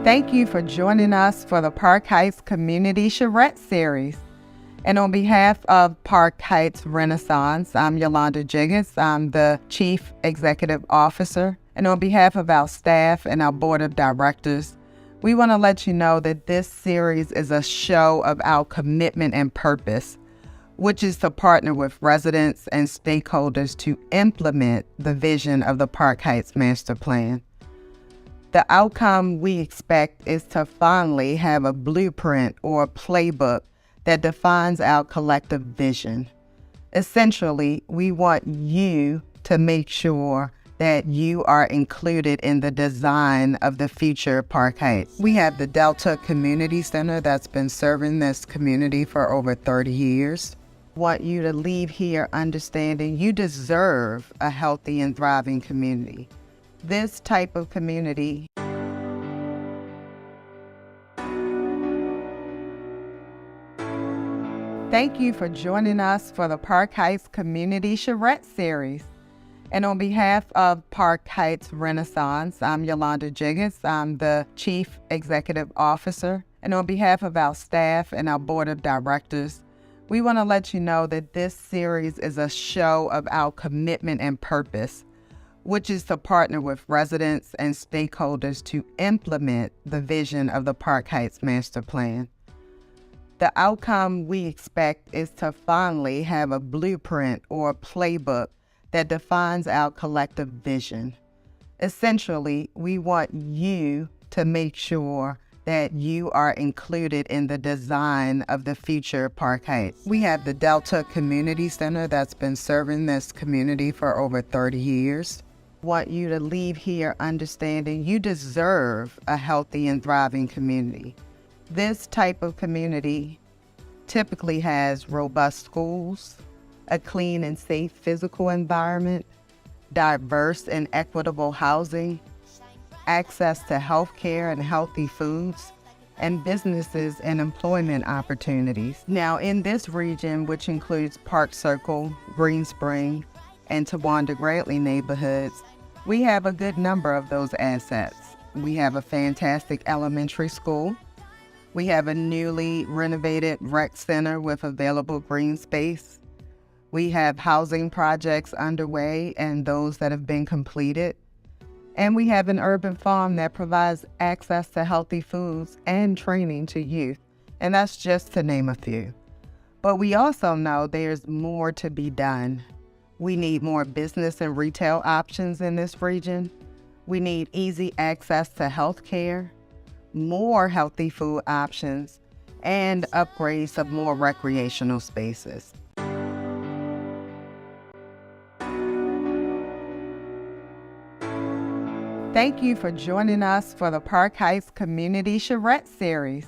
Thank you for joining us for the Park Heights Community Charrette series. And on behalf of Park Heights Renaissance, I'm Yolanda Jiggins. I'm the Chief Executive Officer. And on behalf of our staff and our Board of Directors, we want to let you know that this series is a show of our commitment and purpose, which is to partner with residents and stakeholders to implement the vision of the Park Heights Master Plan. The outcome we expect is to finally have a blueprint or a playbook that defines our collective vision. Essentially, we want you to make sure that you are included in the design of the future Park Heights. We have the Delta Community Center that's been serving this community for over 30 years. Want you to leave here understanding you deserve a healthy and thriving community. This type of community. Thank you for joining us for the Park Heights Community Charrette series. And on behalf of Park Heights Renaissance, I'm Yolanda Jiggins. I'm the Chief Executive Officer. And on behalf of our staff and our Board of Directors, we want to let you know that this series is a show of our commitment and purpose, which is to partner with residents and stakeholders to implement the vision of the Park Heights Master Plan. The outcome we expect is to finally have a blueprint or a playbook that defines our collective vision. Essentially, we want you to make sure that you are included in the design of the future Park Heights. We have the Delta Community Center that's been serving this community for over 30 years. Want you to leave here understanding you deserve a healthy and thriving community. This type of community typically has robust schools, a clean and safe physical environment, diverse and equitable housing, access to health care and healthy foods, and businesses and employment opportunities. Now, in this region, which includes Park Circle, Green Spring, and Towanda Greatly neighborhoods, we have a good number of those assets. We have a fantastic elementary school. We have a newly renovated rec center with available green space. We have housing projects underway and those that have been completed. And we have an urban farm that provides access to healthy foods and training to youth. And that's just to name a few. But we also know there's more to be done. We need more business and retail options in this region. We need easy access to health care, more healthy food options, and upgrades of more recreational spaces. Thank you for joining us for the Park Heights Community Charrette series.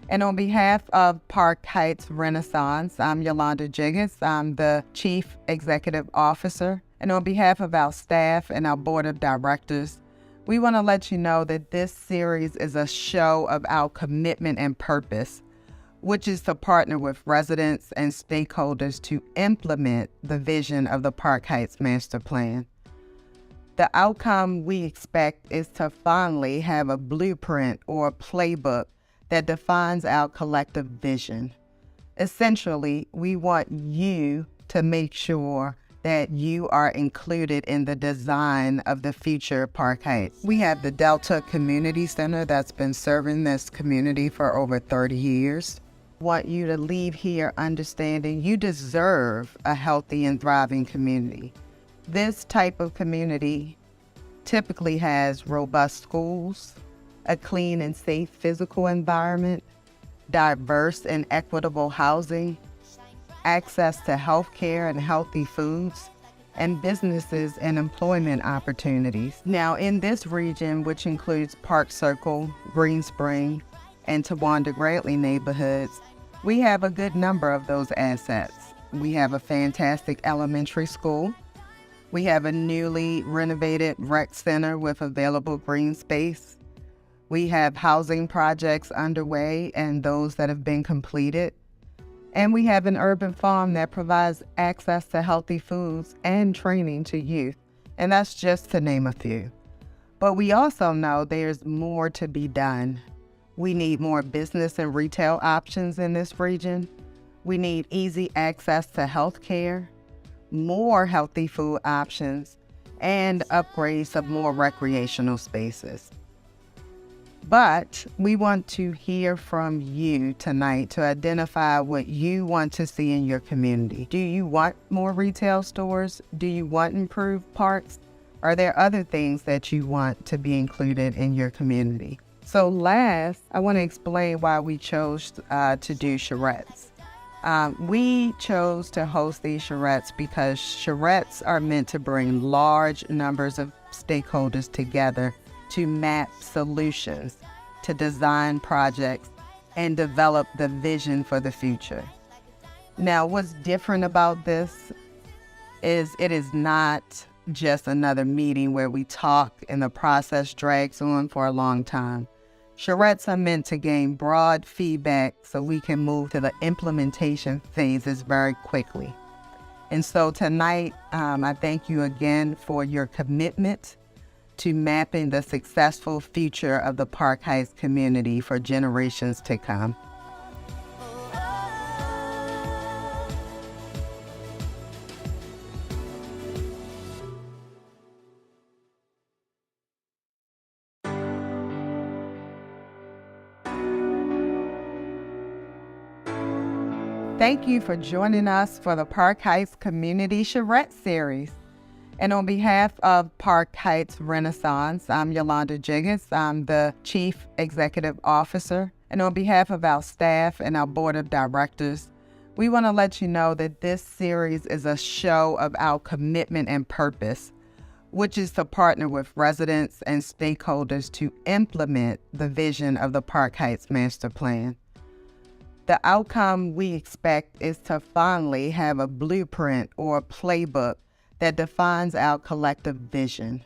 And on behalf of Park Heights Renaissance, I'm Yolanda Jiggins. I'm the Chief Executive Officer. And on behalf of our staff and our Board of Directors, we want to let you know that this series is a show of our commitment and purpose, which is to partner with residents and stakeholders to implement the vision of the Park Heights Master Plan. The outcome we expect is to finally have a blueprint or a playbook that defines our collective vision. Essentially, we want you to make sure that you are included in the design of the future Park Heights. We have the Delta Community Center that's been serving this community for over 30 years. Want you to leave here understanding you deserve a healthy and thriving community. This type of community typically has robust schools, a clean and safe physical environment, diverse and equitable housing, access to health care and healthy foods, and businesses and employment opportunities. Now, in this region, which includes Park Circle, Green Spring, and Towanda Greatly neighborhoods, we have a good number of those assets. We have a fantastic elementary school. We have a newly renovated rec center with available green space. We have housing projects underway and those that have been completed. And we have an urban farm that provides access to healthy foods and training to youth. And that's just to name a few. But we also know there's more to be done. We need more business and retail options in this region. We need easy access to health care, more healthy food options, and upgrades of more recreational spaces. But we want to hear from you tonight to identify what you want to see in your community. Do you want more retail stores? Do you want improved parks? Are there other things that you want to be included in your community? So last, I want to explain why we chose to do charrettes. We chose to host these charrettes because charrettes are meant to bring large numbers of stakeholders together to map solutions, to design projects, and develop the vision for the future. Now, what's different about this is it is not just another meeting where we talk and the process drags on for a long time. Charrettes are meant to gain broad feedback so we can move to the implementation phases very quickly. And so tonight, I thank you again for your commitment to mapping the successful future of the Park Heights community for generations to come. Thank you for joining us for the Park Heights Community Charrette Series. And on behalf of Park Heights Renaissance, I'm Yolanda Jiggins. I'm the Chief Executive Officer. And on behalf of our staff and our Board of Directors, we want to let you know that this series is a show of our commitment and purpose, which is to partner with residents and stakeholders to implement the vision of the Park Heights Master Plan. The outcome we expect is to finally have a blueprint or a playbook that defines our collective vision.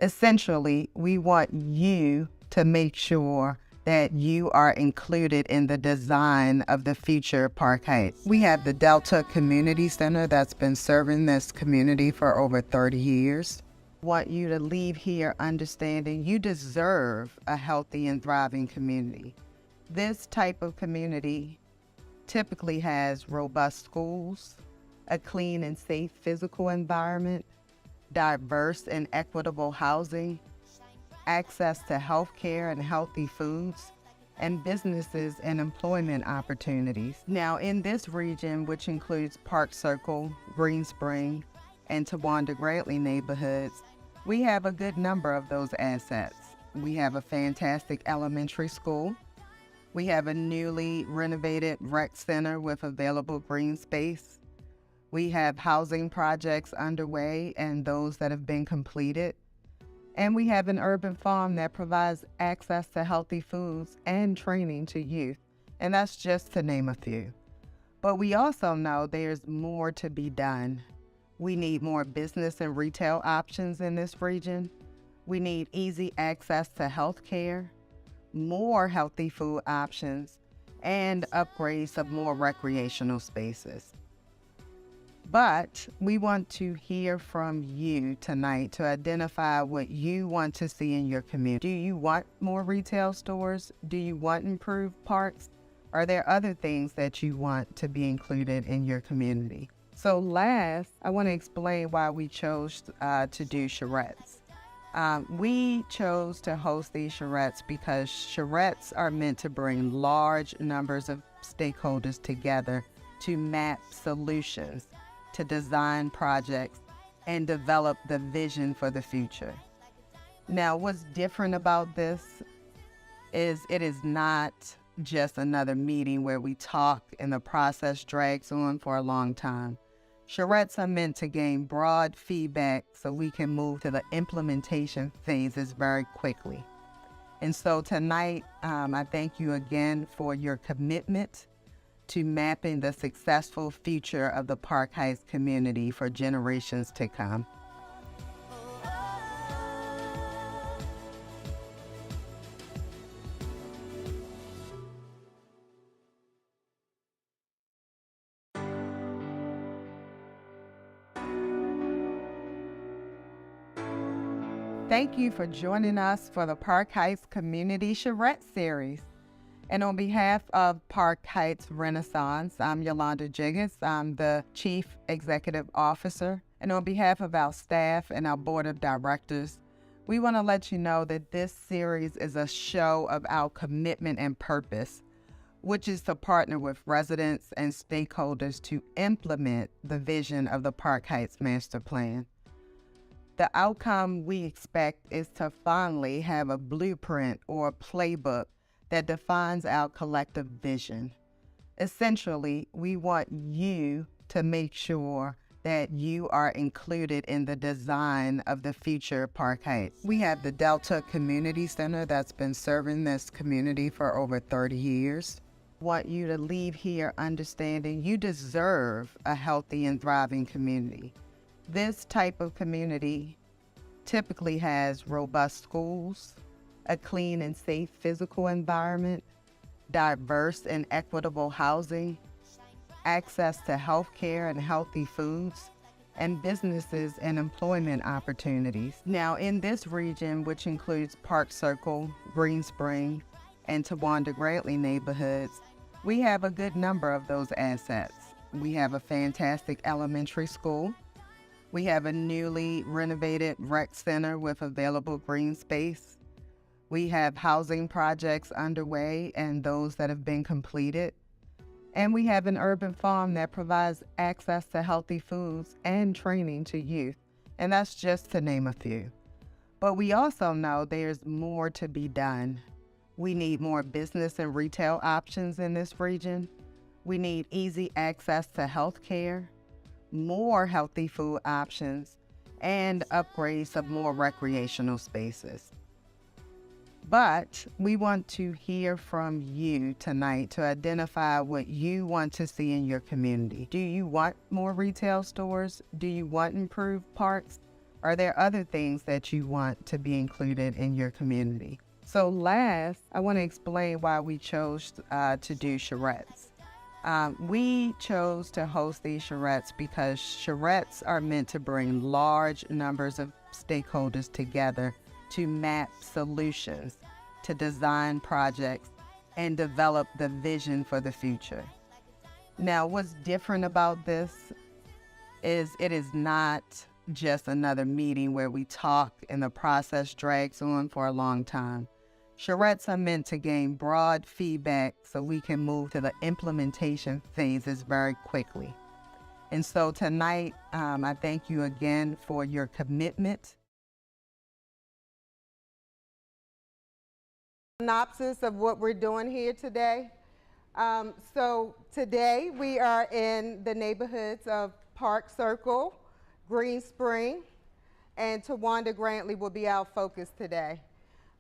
Essentially, we want you to make sure that you are included in the design of the future Park Heights. We have the Delta Community Center that's been serving this community for over 30 years. I want you to leave here understanding you deserve a healthy and thriving community. This type of community typically has robust schools, a clean and safe physical environment, diverse and equitable housing, access to health care and healthy foods, and businesses and employment opportunities. Now, in this region, which includes Park Circle, Green Spring, and Tawanda Gradley neighborhoods, we have a good number of those assets. We have a fantastic elementary school. We have a newly renovated rec center with available green space. We have housing projects underway and those that have been completed. And we have an urban farm that provides access to healthy foods and training to youth. And that's just to name a few. But we also know there's more to be done. We need more business and retail options in this region. We need easy access to health care, more healthy food options, and upgrades of more recreational spaces. But we want to hear from you tonight to identify what you want to see in your community. Do you want more retail stores? Do you want improved parks? Are there other things that you want to be included in your community? So last, I want to explain why we chose to do charrettes. We chose to host these charrettes because charrettes are meant to bring large numbers of stakeholders together to map solutions, to design projects, and develop the vision for the future. Now, what's different about this is it is not just another meeting where we talk and the process drags on for a long time. Charrettes are meant to gain broad feedback so we can move to the implementation phases very quickly. And so tonight, I thank you again for your commitment to mapping the successful future of the Park Heights community for generations to come. Thank you for joining us for the Park Heights Community Charrette series. And on behalf of Park Heights Renaissance, I'm Yolanda Jiggins. I'm the Chief Executive Officer. And on behalf of our staff and our Board of Directors, we want to let you know that this series is a show of our commitment and purpose, which is to partner with residents and stakeholders to implement the vision of the Park Heights Master Plan. The outcome we expect is to finally have a blueprint or a playbook that defines our collective vision. Essentially, we want you to make sure that you are included in the design of the future Park Heights. We have the Delta Community Center that's been serving this community for over 30 years. Want you to leave here understanding you deserve a healthy and thriving community. This type of community typically has robust schools, a clean and safe physical environment, diverse and equitable housing, access to health care and healthy foods, and businesses and employment opportunities. Now, in this region, which includes Park Circle, Green Spring, and Towanda Grantley neighborhoods, we have a good number of those assets. We have a fantastic elementary school. We have a newly renovated rec center with available green space. We have housing projects underway and those that have been completed. And we have an urban farm that provides access to healthy foods and training to youth. And that's just to name a few. But we also know there's more to be done. We need more business and retail options in this region. We need easy access to health care, more healthy food options, and upgrades of more recreational spaces. But we want to hear from you tonight to identify what you want to see in your community. Do you want more retail stores? Do you want improved parks? Are there other things that you want to be included in your community? So last, I want to explain why we chose to do charrettes. We chose to host these charrettes because charrettes are meant to bring large numbers of stakeholders together to map solutions, to design projects, and develop the vision for the future. Now, what's different about this is it is not just another meeting where we talk and the process drags on for a long time. Charrettes are meant to gain broad feedback so we can move to the implementation phases very quickly. And so tonight, I thank you again for your commitment. Synopsis of what we're doing here today. So today we are in the neighborhoods of Park Circle, Green Spring, and Towanda Grantley will be our focus today.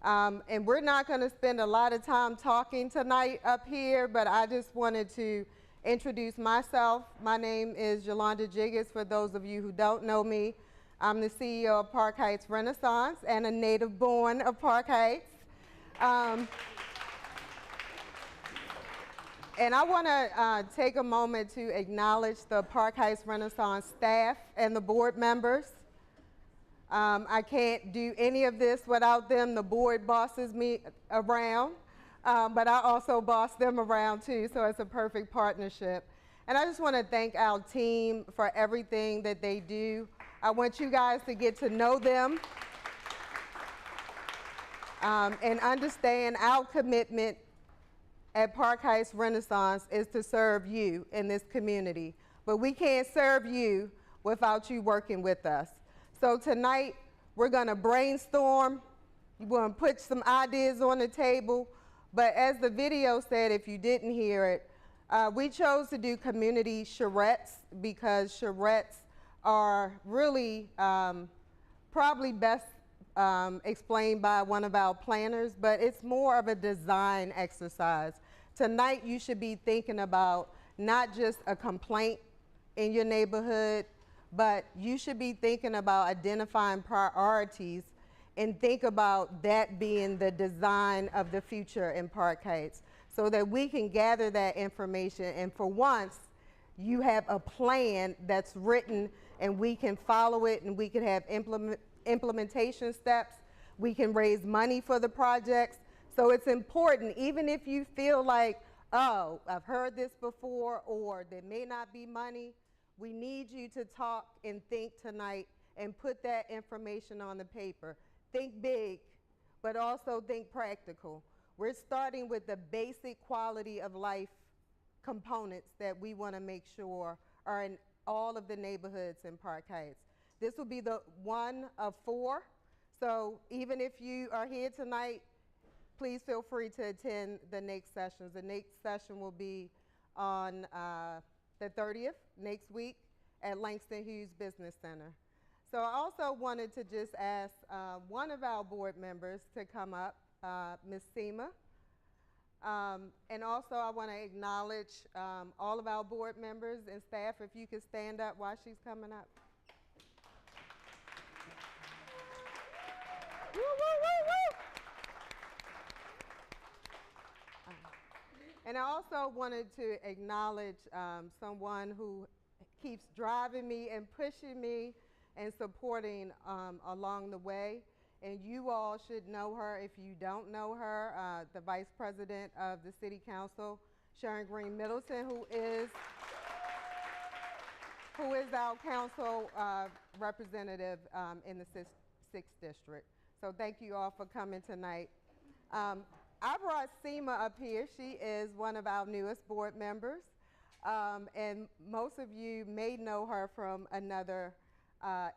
And we're not going to spend a lot of time talking tonight up here, but I just wanted to introduce myself. My name is Yolanda Jiggins, for those of you who don't know me. I'm the CEO of Park Heights Renaissance and a native born of Park Heights. And I want to take a moment to acknowledge the Park Heights Renaissance staff and the board members. I can't do any of this without them. The board bosses me around, but I also boss them around too, so it's a perfect partnership. And I just want to thank our team for everything that they do. I want you guys to get to know them and understand our commitment at Park Heights Renaissance is to serve you in this community. But we can't serve you without you working with us. So tonight, we're going to brainstorm. We're going to put some ideas on the table. But as the video said, if you didn't hear it, we chose to do community charrettes because charrettes are really probably best explained by one of our planners, but it's more of a design exercise. Tonight, you should be thinking about not just a complaint in your neighborhood, but you should be thinking about identifying priorities and think about that being the design of the future in Park Heights so that we can gather that information, and for once, you have a plan that's written and we can follow it and we can have implementation steps We can raise money for the projects. So it's important, even if you feel like, oh, I've heard this before, or there may not be money, we need you to talk and think tonight and put that information on the paper. Think big, but also think practical. We're starting with the basic quality of life components that we want to make sure are in all of the neighborhoods in Park Heights. This will be the one of 4. So even if you are here tonight, please feel free to attend the next sessions. The next session will be on the 30th, next week, at Langston Hughes Business Center. So I also wanted to just ask one of our board members to come up, Ms. Seema. And also I want to acknowledge all of our board members and staff. If you could stand up while she's coming up. Woo, woo, woo, woo. And I also wanted to acknowledge someone who keeps driving me and pushing me and supporting along the way. And you all should know her if you don't know her, the Vice President of the City Council, Sharon Green Middleton, who is our council representative in the 6th District. So thank you all for coming tonight. I brought Seema up here. She is one of our newest board members. And most of you may know her from another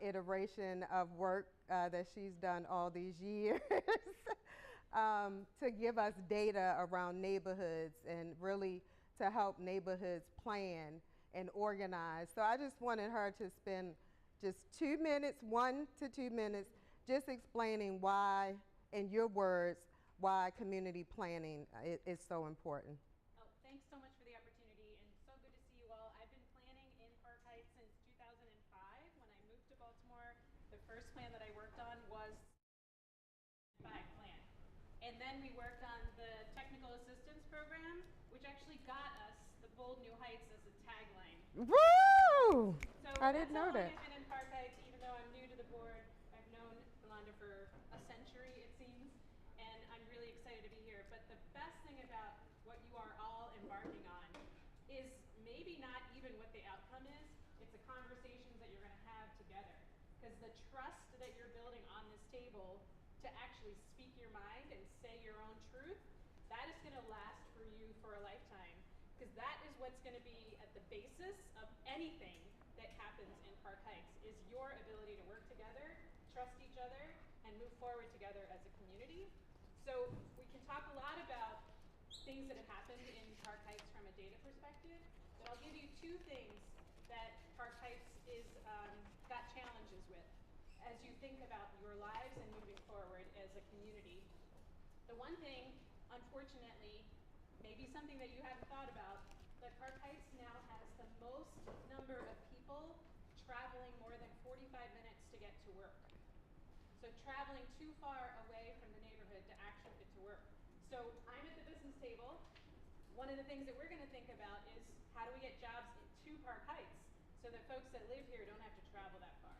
iteration of work that she's done all these years to give us data around neighborhoods and really to help neighborhoods plan and organize. So I just wanted her to spend just 2 minutes, 1 to 2 minutes, just explaining why, in your words, why community planning is so important. Oh, thanks so much for the opportunity, and so good to see you all. I've been planning in Park Heights since 2005. When I moved to Baltimore, the first plan that I worked on was the plan. And then we worked on the technical assistance program, which actually got us the Bold New Heights as a tagline. Woo! So I didn't know that. I've been in Park Heights, even though I'm new to the board. I've known Yolanda for a century, it seems, and I'm really excited to be here. But the best thing about what you are all embarking on is maybe not even what the outcome is. It's the conversations that you're going to have together. Because the trust that you're building on this table to actually speak your mind and say your own truth, that is going to last for you for a lifetime. Because that is what's going to be at the basis of anything that happens in Park Heights, is your ability to work together, trust each other, and move forward together as a community. So we can talk a lot about things that have happened in Park Heights from a data perspective, but I'll give you 2 things that Park Heights is got challenges with as you think about your lives and moving forward as a community. The one thing, unfortunately, maybe something that you haven't thought about, but Park Heights now has the most number of people traveling more than 45 minutes to get to work. So traveling too far away from the neighborhood to actually get to work. So I'm at the business table. One of the things that we're going to think about is how do we get jobs to Park Heights so that folks that live here don't have to travel that far.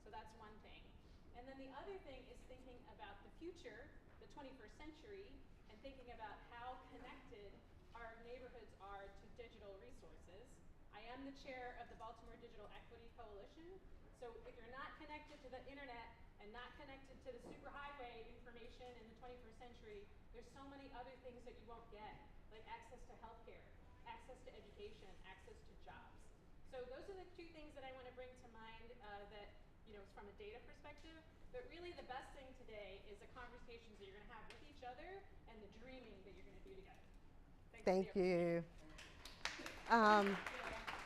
So that's one thing. And then the other thing is thinking about the future, the 21st century, and thinking about how connected our neighborhoods are to digital resources. I am the chair of the Baltimore Digital Equity Coalition. So if you're not connected to the internet and not connected to the superhighway information in the 21st century, there's so many other things that you won't get, like access to healthcare, access to education, access to jobs. So those are the 2 things that I want to bring to mind that, from a data perspective. But really the best thing today is the conversations that you're going to have with each other and the dreaming that you're going to do together. Thank you.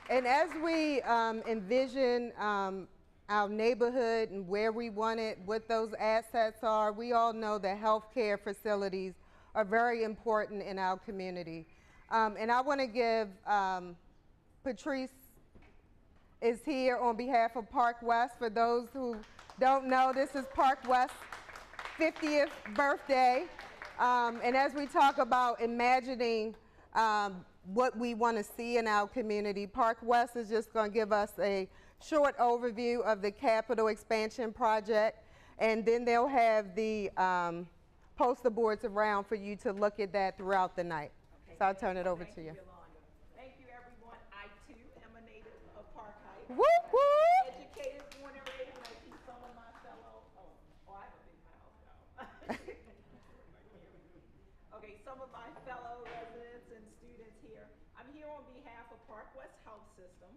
And as we envision our neighborhood and where we want it, what those assets are, we all know that healthcare facilities are very important in our community. And I want to give Patrice is here on behalf of Park West. For those who don't know, this is Park West's 50th birthday. And as we talk about imagining what we want to see in our community, Park West is just going to give us a short overview of the capital expansion project. And then they'll have the poster boards around for you to look at that throughout the night. Okay, So I'll turn it over to you. Yolanda. Thank you, everyone. I, too, am a native of Park Heights. Whoop, whoop. Educated, born and raised, and I see some of my fellow, I have a big house now. Okay, some of my fellow residents and students here. I'm here on behalf of Park West Health System.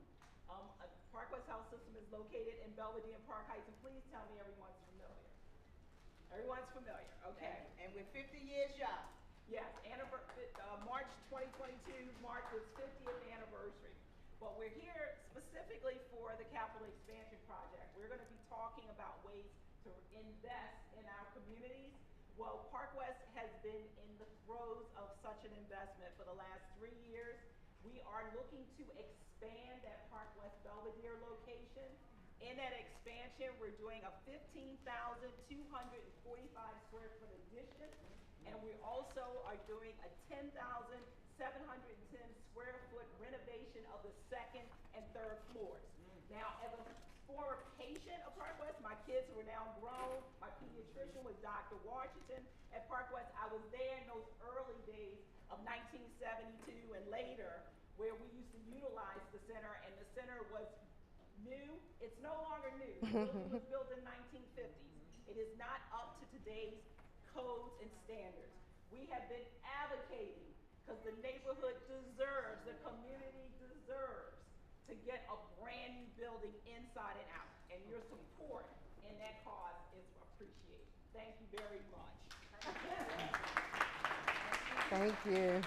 Park West Health System is located in Belvedere and Park Heights, and please tell me everyone's familiar. Everyone's familiar, okay. And we're 50 years young. Yes, March 2022 marked its 50th anniversary. But we're here specifically for the capital expansion project. We're going to be talking about ways to invest in our communities. Well, Park West has been in the throes of such an investment for the last 3 years. We are looking to expand that Park West Belvedere location. In that expansion, we're doing a 15,245 square foot addition, and we also are doing a 10,710 square foot renovation of the second and third floors. Now, as a former patient of Park West, my kids who are now grown, my pediatrician was Dr. Washington at Park West. I was there in those early days of 1972 and later, where we used to utilize the center, and the center was new. It's no longer new. The building was built in 1950s. It is not up to today's codes and standards. We have been advocating, because the neighborhood deserves, the community deserves to get a brand new building inside and out. And your support in that cause is appreciated. Thank you very much. Thank you.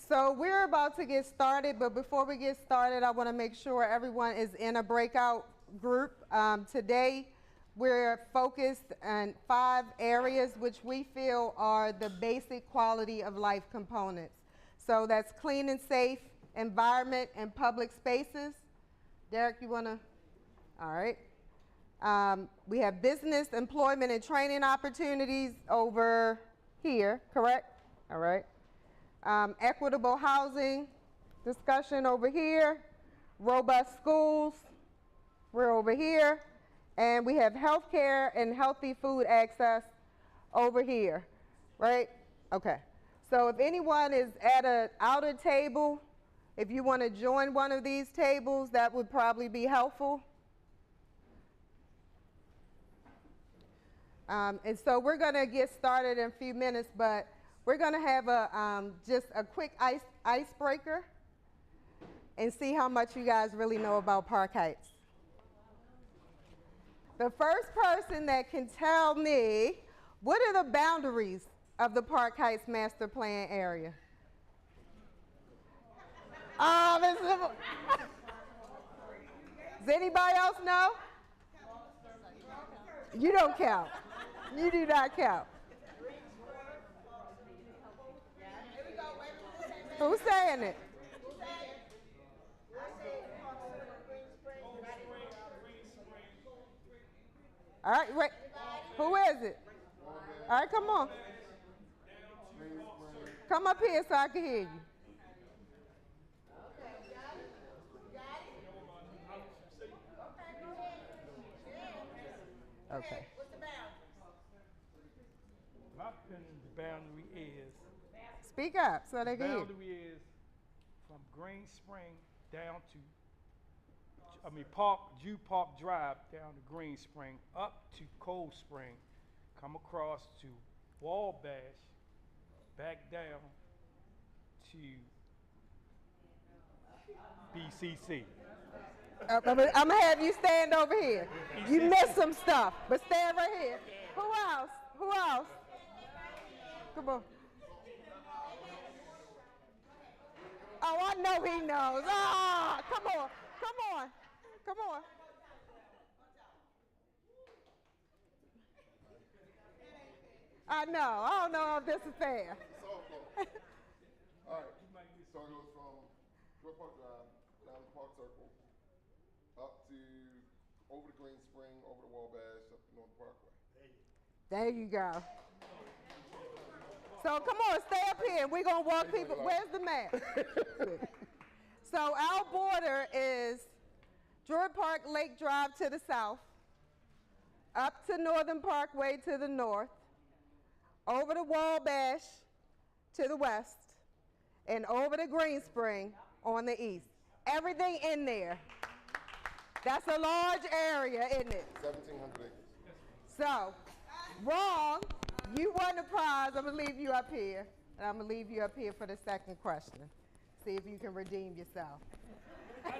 So we're about to get started, but before we get started, I want to make sure everyone is in a breakout group. Today, we're focused on 5 areas which we feel are the basic quality of life components. So that's clean and safe environment and public spaces. Derek, you want to? All right. We have business, employment, and training opportunities over here, correct? All right. Equitable housing discussion over here. Robust schools, we're over here. And we have healthcare and healthy food access over here, right? Okay. So if anyone is at an outer table, if you want to join one of these tables, that would probably be helpful. And so we're going to get started in a few minutes, but we're going to have just a quick icebreaker and see how much you guys really know about Park Heights. The first person that can tell me what are the boundaries of the Park Heights master plan area? Does anybody else know? You don't count. You do not count. Who's saying it? All right, wait. Who is it? All right, come on. Come up here so I can hear you. Okay. My opinion, the boundary is. Speak up so they can hear. Boundary is from Green Spring down to, Jew Park Drive down to Green Spring, up to Cold Spring, come across to Wabash, back down to BCC. I'm gonna have you stand over here. You missed some stuff, but stand right here. Who else? Who else? Come on. Oh, I know he knows. Ah, come on, come on, come on. I know. I don't know if this is fair. All right. So it goes from Short Park Drive down to Park Circle, up to over the Green Spring, over the Wabash, up to North Parkway. There you go. So come on, stay up here. We're gonna walk people. Where's the map? So our border is Druid Park Lake Drive to the south, up to Northern Parkway to the north, over to Wabash to the west, and over to Green Spring on the east. Everything in there. That's a large area, isn't it? 1,700 acres. So, wrong. You won the prize. I'm going to leave you up here. And I'm going to leave you up here for the second question. See if you can redeem yourself. I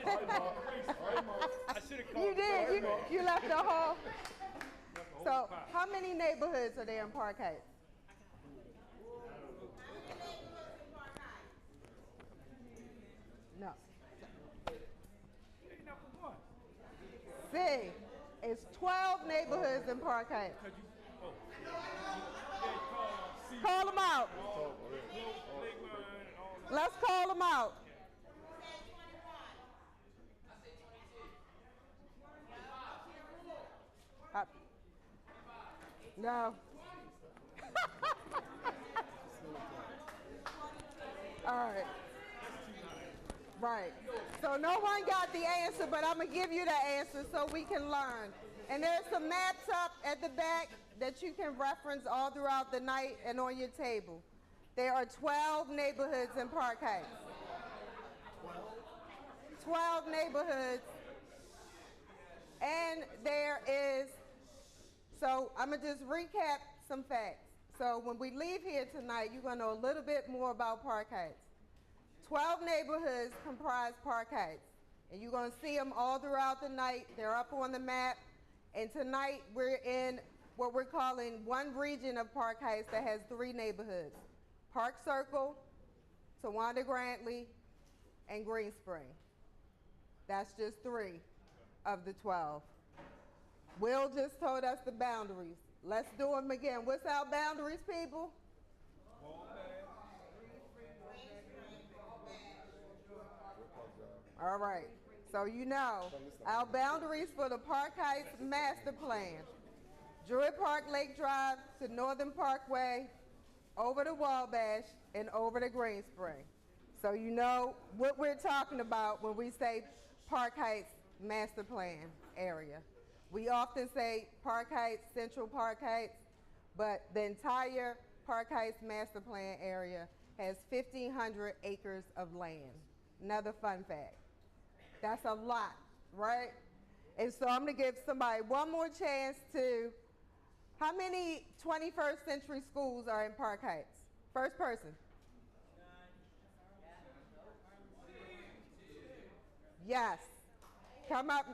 should have called You did. You left the whole. the So, whole pie. how many neighborhoods are there in Park Heights? No. Hey, number one. C. It's 12 neighborhoods in Park Heights. Could you, oh. Yeah, you call Call them out. Playground and all that. Let's call them out. No. All right. Right. So no one got the answer, but I'm going to give you the answer so we can learn. And there's some maps up at the back that you can reference all throughout the night and on your table. There are 12 neighborhoods in Park Heights. 12 neighborhoods. And there is, so I'm going to just recap some facts. So when we leave here tonight, you're going to know a little bit more about Park Heights. 12 neighborhoods comprise Park Heights. And you're going to see them all throughout the night. They're up on the map. And tonight we're in what we're calling one region of Park Heights that has 3 neighborhoods. Park Circle, Towanda Grantley, and Green Spring. That's just 3 of the 12. Will just told us the boundaries. Let's do them again. What's our boundaries, people? All right. So you know our boundaries for the Park Heights Master Plan. Druid Park Lake Drive to Northern Parkway, over to Wabash, and over to Green Spring. So you know what we're talking about when we say Park Heights Master Plan area. We often say Park Heights, Central Park Heights, but the entire Park Heights Master Plan area has 1,500 acres of land. Another fun fact. That's a lot, right? And so I'm going to give somebody one more chance to, how many 21st century schools are in Park Heights? First person. Yes. Come up.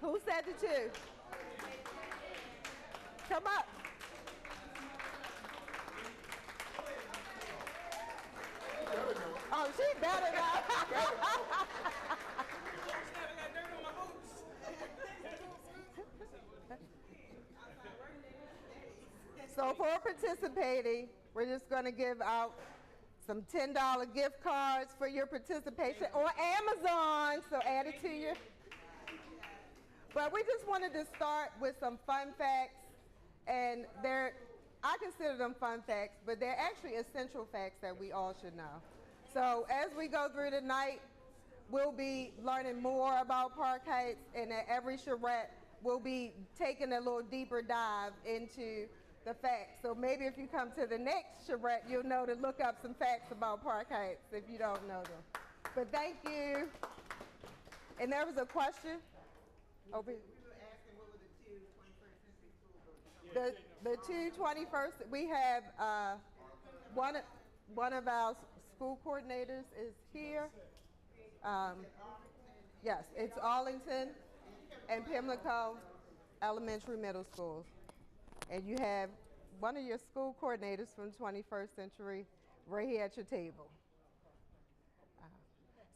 Who said the 2? Come up. Oh, she better not. So for participating, we're just going to give out some $10 gift cards for your participation, or Amazon, so add it to your. But we just wanted to start with some fun facts, and I consider them fun facts, but they're actually essential facts that we all should know. So as we go through the night, we'll be learning more about Park Heights, and at every charrette, we'll be taking a little deeper dive into the facts. So maybe if you come to the next charrette, you'll know to look up some facts about Park Heights if you don't know them. But thank you. And there was a question over here. We were asking what were the 2 21st century schools. The 2 21st, we have one of our school coordinators is here. Yes, it's Arlington and Pimlico Elementary Middle Schools. And you have one of your school coordinators from 21st Century right here at your table.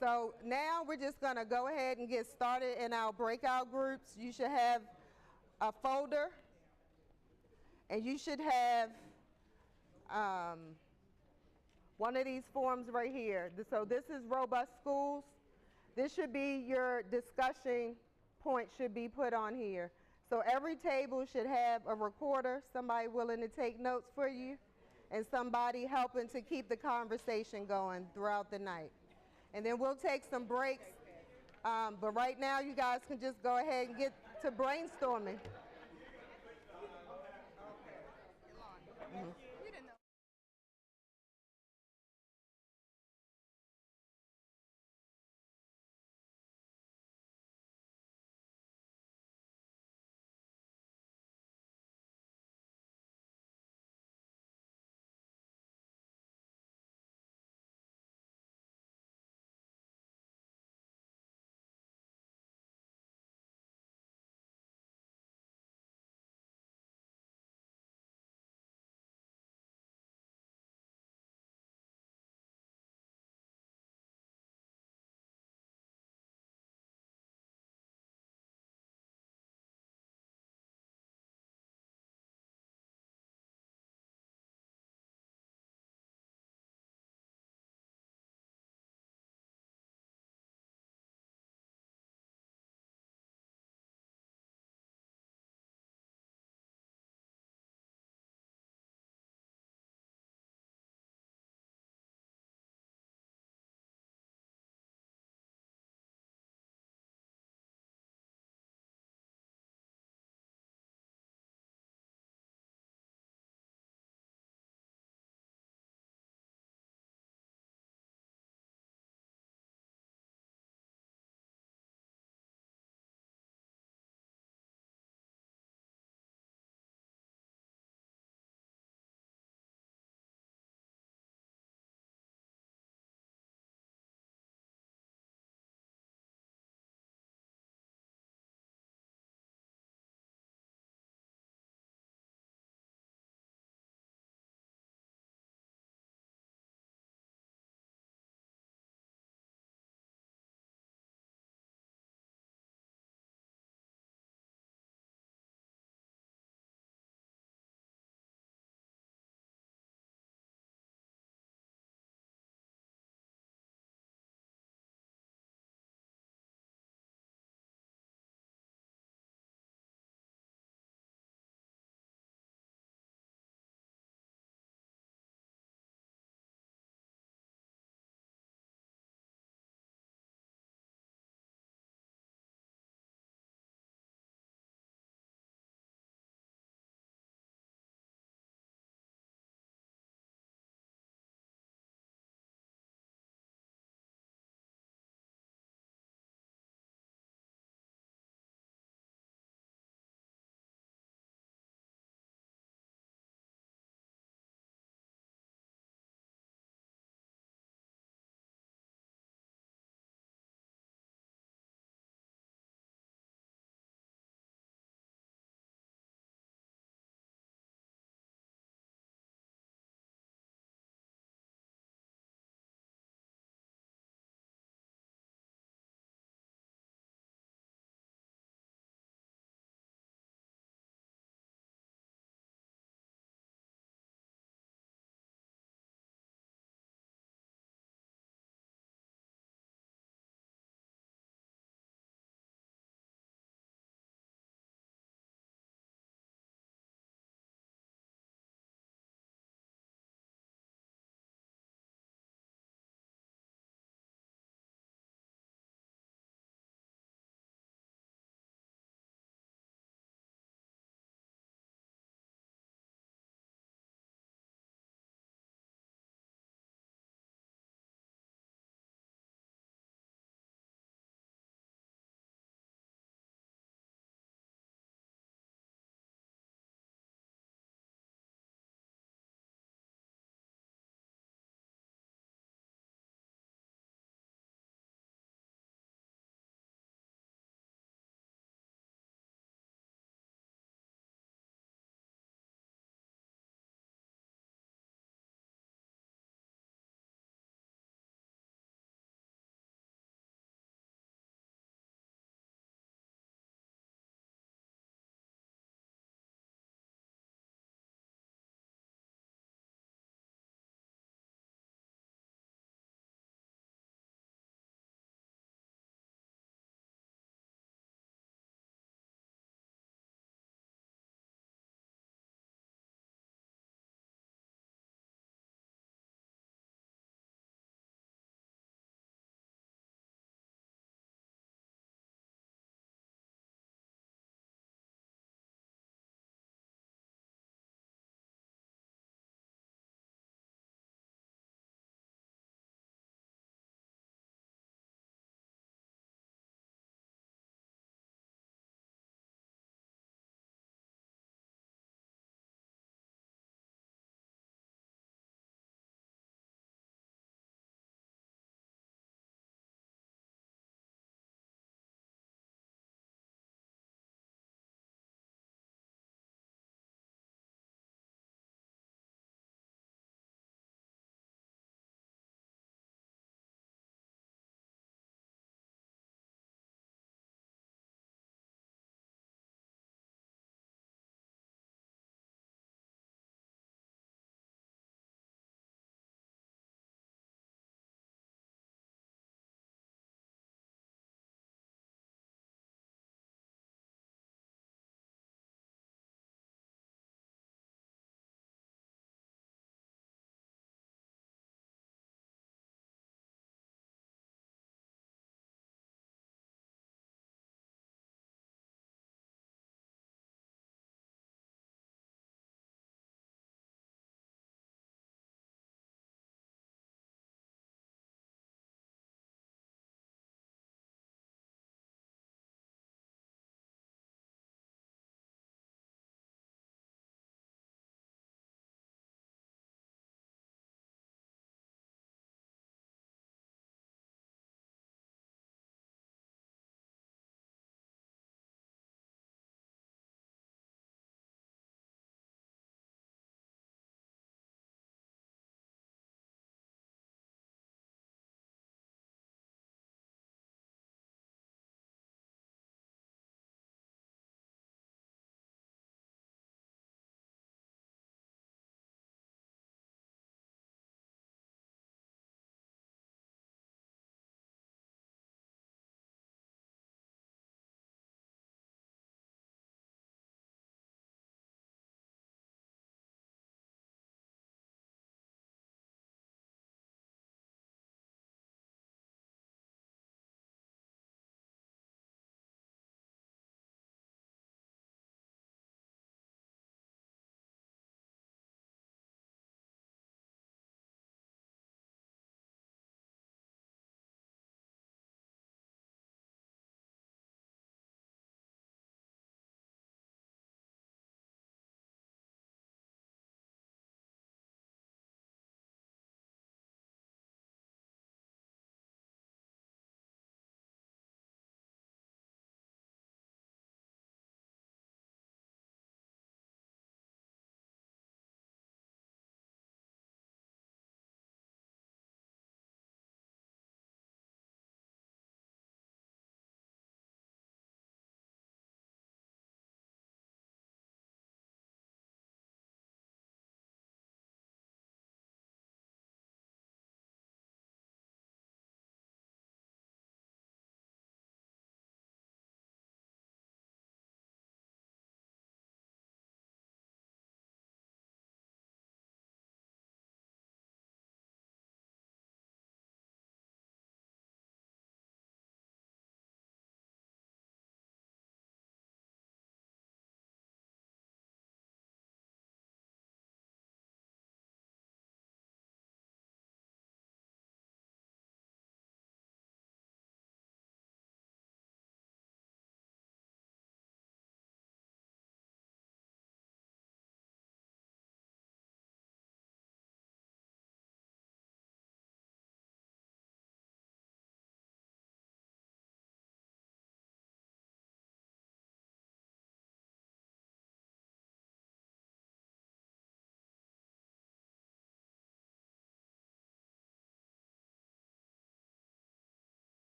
So now we're just going to go ahead and get started in our breakout groups. You should have a folder, and you should have one of these forms right here. So this is Robust Schools. This should be your discussion point should be put on here. So every table should have a recorder, somebody willing to take notes for you, and somebody helping to keep the conversation going throughout the night. And then we'll take some breaks, but right now you guys can just go ahead and get to brainstorming.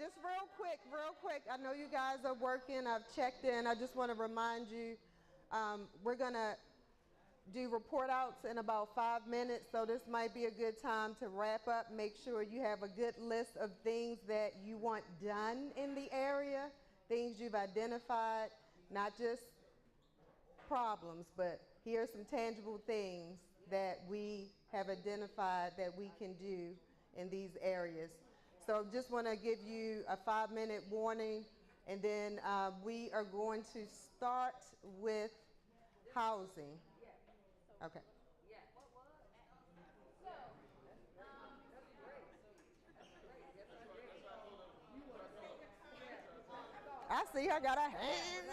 Just real quick. I know you guys are working. I've checked in. I just want to remind you, we're going to do report outs in about 5 minutes. So this might be a good time to wrap up. Make sure you have a good list of things that you want done in the area, things you've identified, not just problems, but here are some tangible things that we have identified that we can do in these areas. So just want to give you a 5-minute warning, and then we are going to start with housing. Okay. I see I got a hand.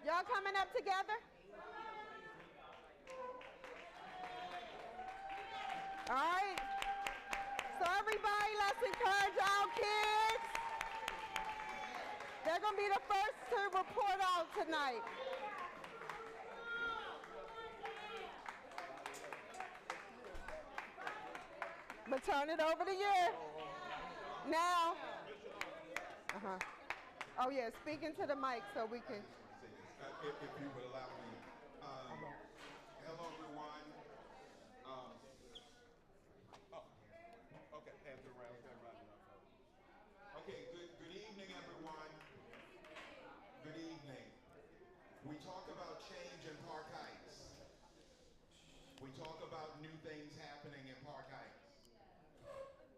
Y'all coming up together? All right. So everybody, let's encourage our kids. They're going to be the first to report out tonight. I'm going to turn it over to you. Now. Oh, yeah, speak into the mic so we can. If you would allow me. Hello, everyone. Okay, hands around. Okay, good evening, everyone. Good evening. We talk about change in Park Heights. We talk about new things happening in Park Heights.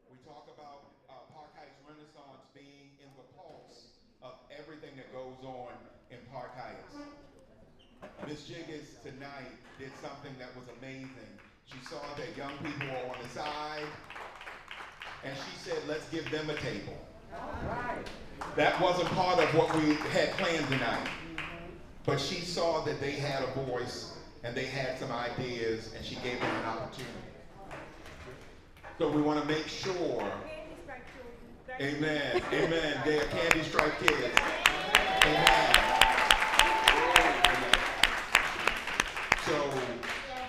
We talk about Park Heights Renaissance being in the pulse of everything that goes on in Park Heights. Ms. Jiggins tonight did something that was amazing. She saw that young people were on the side, and she said, let's give them a table. That wasn't part of what we had planned tonight. But she saw that they had a voice, and they had some ideas, and she gave them an opportunity. So we want to make sure, amen, they are Candy Stripe kids. Amen. So,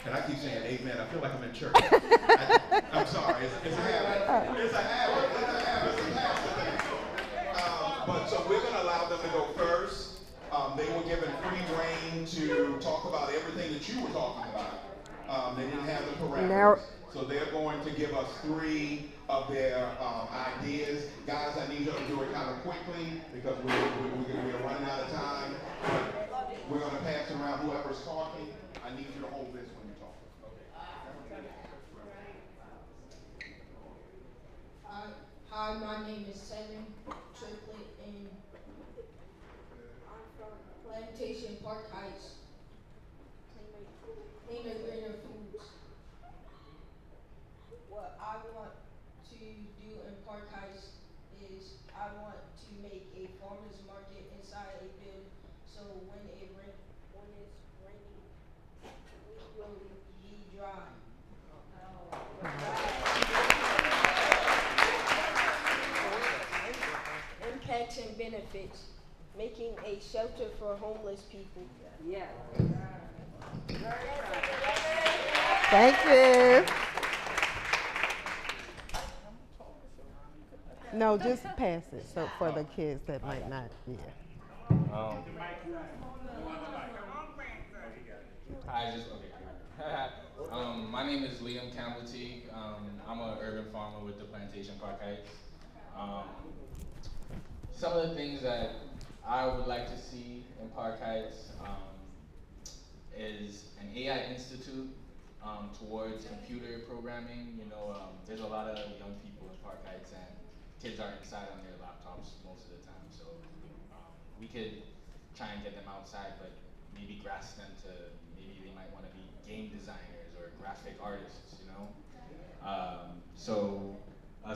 and I keep saying amen, I feel like I'm in church. I'm sorry, it's a habit. It's a habit, it's a pastor thing. But so we're going to allow them to go first. They were given free reign to talk about everything that you were talking about. They didn't have the parameters. So they're going to give us 3 of their ideas. Guys, I need you to do it kind of quickly because we're running out of time. But we're going to pass around whoever's talking. I need you to hold this when you're talking. Hi, my name is Simon Triplet, and I'm from Plantation Park Heights. Cleaner, greener foods. What I want to do in Park Heights is I want to make a farmer's market inside a building, so when it's raining, we will be dry. Impacts and benefits. Making a shelter for homeless people. Yeah. Thank you. No, just pass it so for the kids that might not. Yeah. Hi, my name is Liam Campbell Teague. I'm an urban farmer with the Plantation Park Heights. Some of the things that I would like to see in Park Heights is an AI institute towards computer programming. You know, there's a lot of young people in Park Heights, and kids are inside on their laptops most of the time. So we could try and get them outside, but maybe grasp them to maybe they might want to be game designers or graphic artists. You know,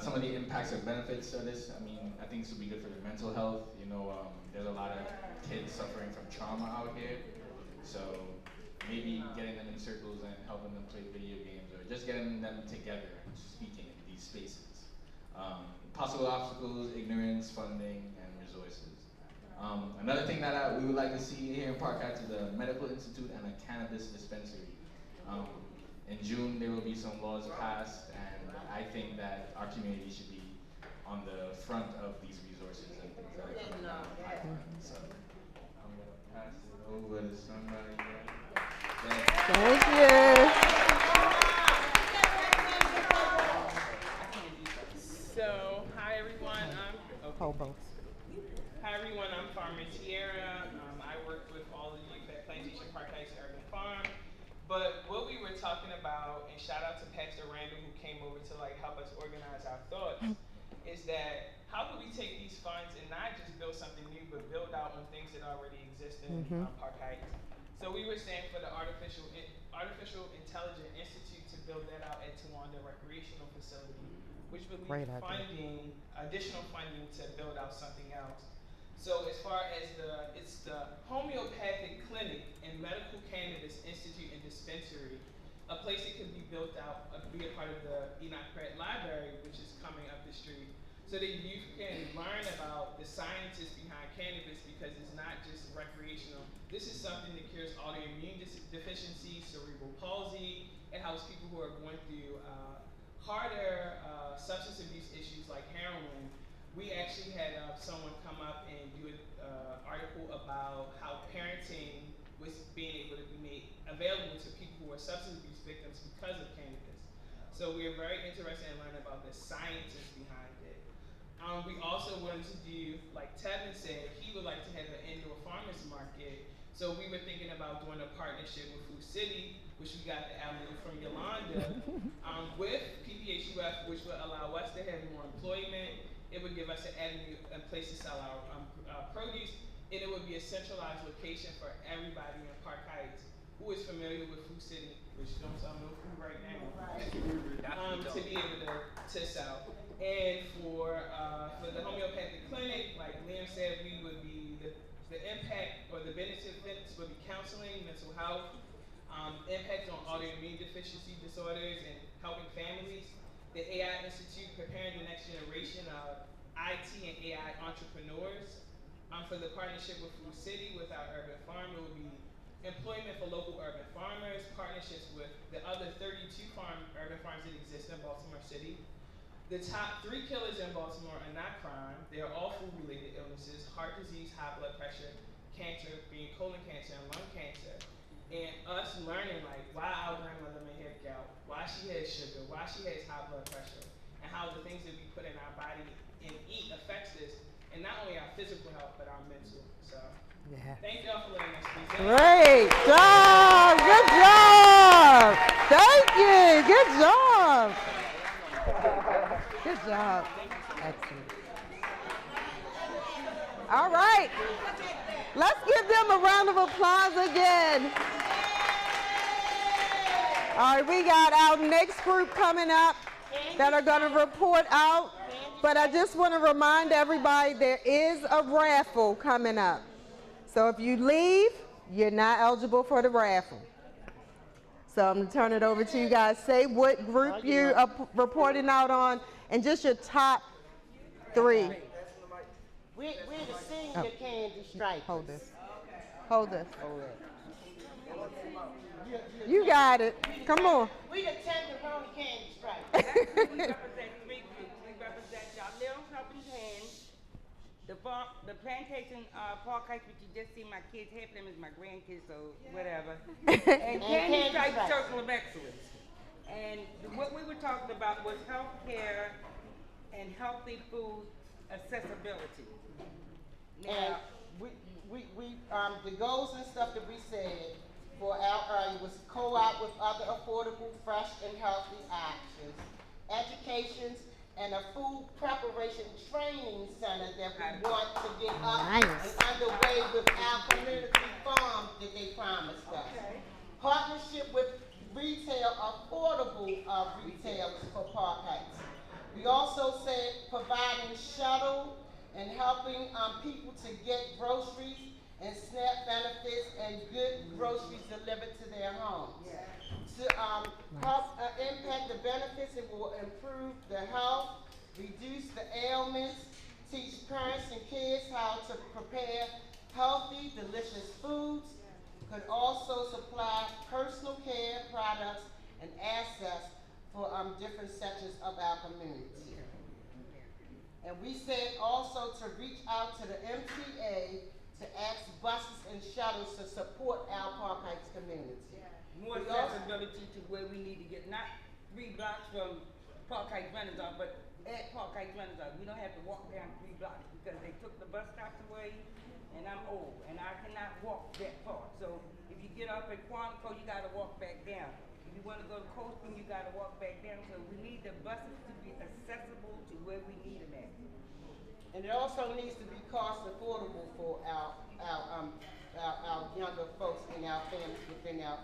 some of the impacts or benefits of this, I mean, I think this would be good for their mental health. You know, there's a lot of kids suffering from trauma out here. So maybe getting them in circles and helping them play video games, or just getting them together and speaking in these spaces. Possible obstacles, ignorance, funding, and resources. Another thing that we would like to see here in Park Heights is a medical institute and a cannabis dispensary. In June, there will be some laws passed, and I think that our community should be on the front of these resources and things that are coming down the pipeline. So I'm going to pass it over to somebody. Thank you. So, hi everyone. Hobos. Hi everyone. I'm Farmer Tierra. I work with all of you at Plantation Park Heights Urban Farm. But what we were talking about, and shout out to Pastor Randall who came over to help us organize our thoughts, is that how do we take these funds and not just build something new, but build out on things that already exist in Park Heights. So we were saying for the Artificial Intelligence Institute to build that out at Tawanda Recreational Facility, which would leave additional funding to build out something else. So as far as it's the homeopathic clinic and medical cannabis institute and dispensary, a place that could be built out, be a part of the Enoch Pratt Library, which is coming up the street, so that youth can learn about the scientists behind cannabis, because it's not just recreational. This is something that cures autoimmune deficiency, cerebral palsy. It helps people who are going through harder substance abuse issues like heroin. We actually had someone come up and do an article about how parenting was being able to be made available to people who are substance abuse victims because of cannabis. So we are very interested in learning about the scientists behind it. We also wanted to do, like Tevin said, he would like to have an indoor farmers market. So we were thinking about doing a partnership with Food City, which we got the avenue from Yolanda, with PPHUF, which would allow us to have more employment. It would give us an avenue, a place to sell our produce, and it would be a centralized location for everybody in Park Heights who is familiar with Food City, which don't sell no food right now, to be able to sell. And for the homeopathic clinic, like Liam said, we would be the impact or the benefits would be counseling, mental health, impact on autoimmune deficiency disorders, and helping families. The AI Institute, preparing the next generation of IT and AI entrepreneurs. For the partnership with Food City, with our urban farm, it will be employment for local urban farmers, partnerships with the other 32 urban farms that exist in Baltimore City. The top 3 killers in Baltimore are not crime. They are all food-related illnesses: heart disease, high blood pressure, cancer, being colon cancer and lung cancer. And us learning, like, why our grandmother may have gout, why she has sugar, why she has high blood pressure, and how the things that we put in our body and eat affects this, and not only our physical health, but our mental. So, thank y'all for letting us present. Great job. Good job. Thank you. Good job. Good job. Excellent. All right. Let's give them a round of applause again. All right, we got our next group coming up that are going to report out. But I just want to remind everybody there is a raffle coming up. So if you leave, you're not eligible for the raffle. So I'm going to turn it over to you guys. Say what group you are reporting out on and just your top 3. We're the senior candy stripers. Hold this. Hold this. You got it. Come on. We the tenderoni candy stripers. We represent 3 groups. We represent our Little Helping Hand, the Plantation Park Heights, which you just see my kids, half of them is my grandkids, so whatever. And Candy Stripe Circle of Excellence. And what we were talking about was health care and healthy food accessibility. And the goals and stuff that we said for our area was co-op with other affordable, fresh, and healthy options, educations, and a food preparation training center that we want to get up and underway with our community farm that they promised us. Partnership with retail, affordable retailers for Park Heights. We also said providing shuttle and helping people to get groceries and SNAP benefits and good groceries delivered to their homes. To help impact the benefits, it will improve the health, reduce the ailments, teach parents and kids how to prepare healthy, delicious foods, could also supply personal care products and assets for different sections of our community. And we said also to reach out to the MTA to ask buses and shuttles to support our Park Heights community. More accessibility to where we need to get, not 3 blocks from Park Heights Renaissance, but at Park Heights Renaissance. We don't have to walk down 3 blocks because they took the bus stops away, and I'm old, and I cannot walk that far. So if you get up at Quantico, you gotta walk back down. If you wanna go to Coastal, you gotta walk back down. So we need the buses to be accessible to where we need them at. And it also needs to be cost affordable for our younger folks and our families within our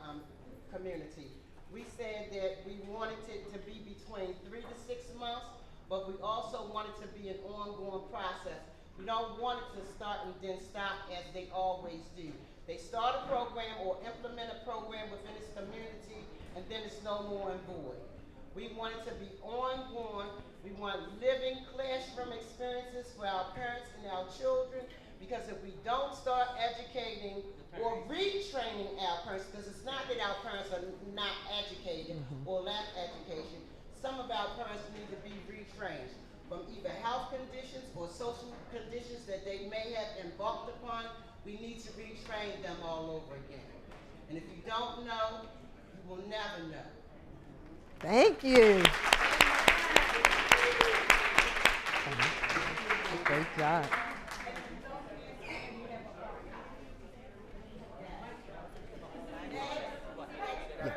community. We said that we wanted it to be between 3 to 6 months, but we also wanted to be an ongoing process We don't want it to start and then stop as they always do. They start a program or implement a program within its community, and then it's no more in void. We want it to be ongoing. We want living classroom experiences for our parents and our children, because if we don't start educating or retraining our parents, because it's not that our parents are not educated or lack education, some of our parents need to be retrained from either health conditions or social conditions that they may have embarked upon. We need to retrain them all over again. And if you don't know, you will never know. Thank you. Great job. Yes.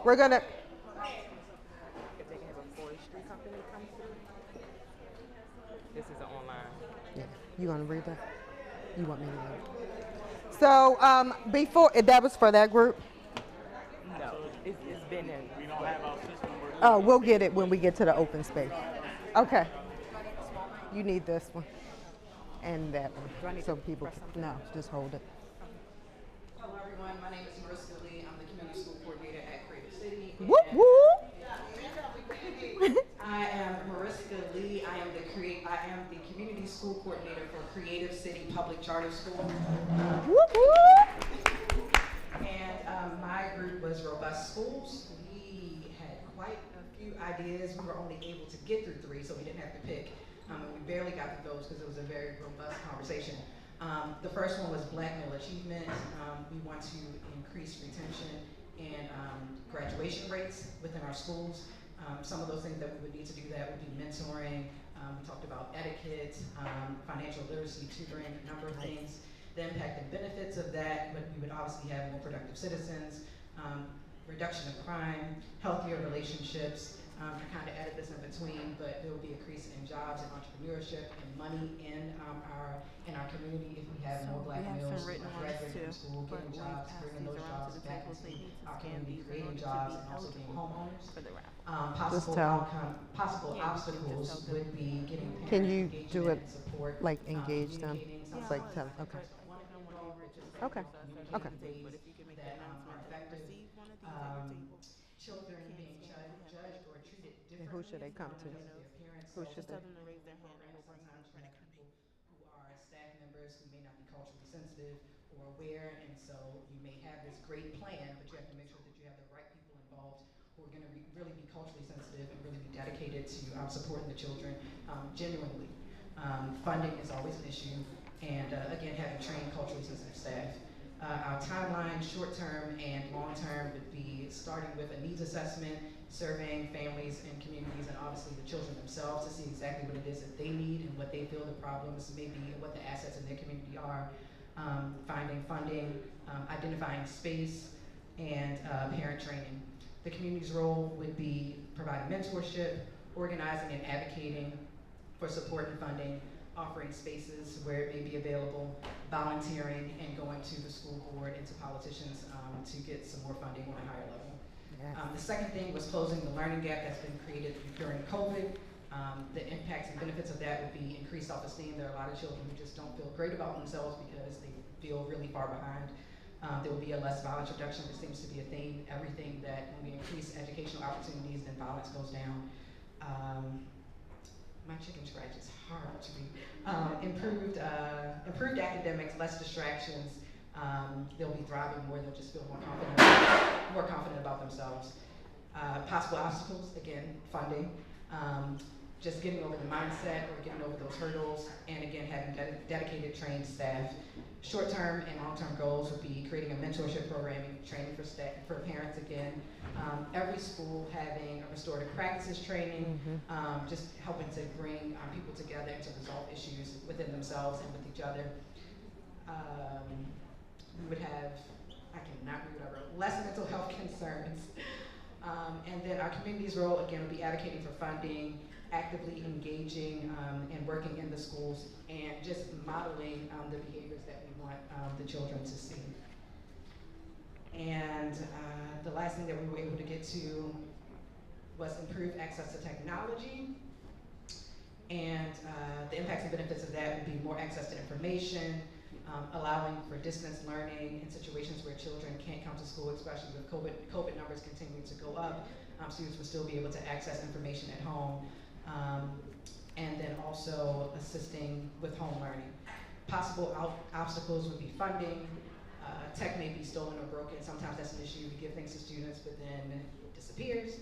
We're gonna. If they can have a forestry company come through. This is an online. Yeah. You gonna read that? You want me to read it? So before that was for that group. No, it's been in. We don't have our system. Oh, we'll get it when we get to the open space. Okay. You need this one and that one, so people can, no, just hold it. Hello everyone, my name is Marissa Lee. I'm the community school coordinator at Creative City. Whoop whoop. I am Marissa Lee. I am the community school coordinator for Creative City Public Charter School. Whoop whoop. And my group was Robust Schools. We had quite a few ideas. We were only able to get through 3, so we didn't have to pick. And we barely got through those because it was a very robust conversation. The first one was Black Male Achievement. We want to increase retention and graduation rates within our schools. Some of those things that we would need to do that would be mentoring. We talked about etiquette, financial literacy, tutoring, a number of things. The impact and benefits of that, but we would obviously have more productive citizens, reduction of crime, healthier relationships. I kind of added this in between, but there will be a increase in jobs and entrepreneurship and money in our community if we have more Black males graduating from school, getting jobs, bringing those jobs back into our community, creating jobs, and also being homeowners. Possible obstacles would be getting Can parent you engagement do it and support, like engage them? communicating It's like tell. Okay. Okay. Okay. that are effective. Children being judged or treated differently. And who should they come to? Because of their parents. Who should they? Them to raise their hand and we'll bring them to people who are staff members who may not be culturally sensitive or aware, and so you may have this great plan, but you have to make sure that you have the right people involved who are going to really be culturally sensitive and really be dedicated to supporting the children genuinely. Funding is always an issue, and again, having trained culturally sensitive staff. Our timeline, short-term and long-term, would be starting with a needs assessment, surveying families and communities, and obviously the children themselves to see exactly what it is that they need and what they feel the problems may be and what the assets in their community are. Finding funding, identifying space, and parent training. The community's role would be providing mentorship, organizing and advocating for support and funding, offering spaces where it may be available, volunteering, and going to the school board and to politicians to get some more funding on a higher level. Yes. The second thing was closing the learning gap that's been created during COVID. The impacts and benefits of that would be increased self-esteem. There are a lot of children who just don't feel great about themselves because they feel really far behind. There will be a less violence reduction, which seems to be a theme. Everything that when we increase educational opportunities, then violence goes down. My chicken scratch is hard to read. Improved academics, less distractions. They'll be thriving more. They'll just feel more confident about themselves. Possible obstacles, again, funding. Just getting over the mindset or getting over those hurdles, and again, having dedicated trained staff. Short-term and long-term goals would be creating a mentorship programming, training for parents again. Every school having a restorative practices training, just helping to bring people together to resolve issues within themselves and with each other. We would have, I cannot read what I wrote, less mental health concerns. And then our community's role, again, would be advocating for funding, actively engaging and working in the schools, and just modeling the behaviors that we want the children to see. And the last thing that we were able to get to was improved access to technology And the impacts and benefits of that would be more access to information, allowing for distance learning in situations where children can't come to school, especially with COVID numbers continuing to go up. Students will still be able to access information at home. And then also assisting with home learning. Possible obstacles would be funding. Tech may be stolen or broken. Sometimes that's an issue. We give things to students, but then it disappears.